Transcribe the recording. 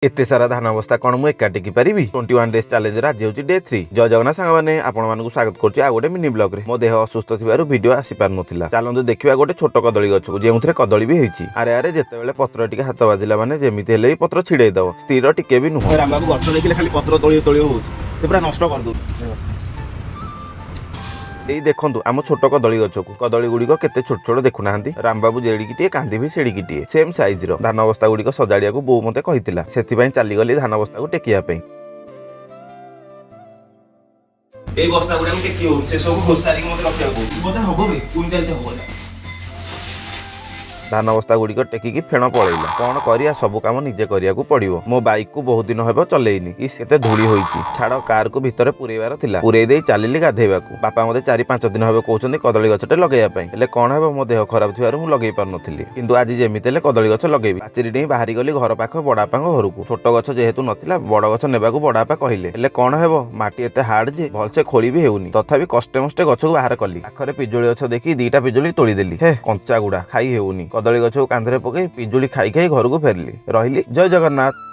एते सारा धान अवस्था कौन मुझे एका टेकी पारि 21 डेज चैलेंज आज हूँ डे 3 जय जगन्नाथ सांग मैंने आपको स्वागत करुच्ची आ गोटे मिनी ब्लॉग रे मो देह असुस्थ थी वीडियो आसी पार ना चलते देखा गोटे छोट कदली गछ जो कदली भी होती आरे आरे जिते पत्र टी हाथ बाजिला माने जमीती हेले पत्र छिड़े दब स्थिर टिके भी नुह राम बाबू गछ देखिले खाली पत्र तोली तोली हो पूरा नष्ट कर दो यही देखु आम छोट कदली गछ को कदली गुड़िक केते छोट छोट देखुना रामबाबू जेड़िकी कांदी भी सेड़िकी सेम साइज रो धान बस्ता गुड़िक सजाड़िया को बो मते कहितिला सेथिबाई चलीगली धान बस्ता को टेकिया पे ए बस्ता गुड़िया को टेकी हो से सब होसारी मते रखिया को मते हबो बे क्विंटल ते हबो धान बस्ता गुड़िक टेकिकी फेण पड़ेगा कौन करिया सब काम निजे करिया को पड़िवो मो बाइक को बहुत दिन हेबो चलेइनी इस केते धूली होईची छाड़ कार को भितर पुरेबार थिला पुरे देई चालिली गाधेबा को बापा मते 4-5 दिन हेबो कहउछन्ती कदली गछटे लगाइया पई हेले कोन हेबो मो देह खराब थिवारु मु लगेई पार नथिली किंतु आज जेमिते हेले कदली गछ लगेबी पाचेरी डेई बाहरी गली घर पाख बडापांग घरकू छोट गछ जेहेतु नथिला बड़ गछ नेबा को बडापा कहिले हेले कोन हेबो माटी एते हार्ड जे भलसे खोली भी हेउनी तथापि कष्टे मष्टे गछ को बाहर कली आखरे पिजुली गछ देखि दीटा पिजुली तोली देली हे कंचा गुडा खाई हेउनी कदली गछ को कांधरे पके पिजुली खाई खाई घर को फेरली रहिली जय जगन्नाथ।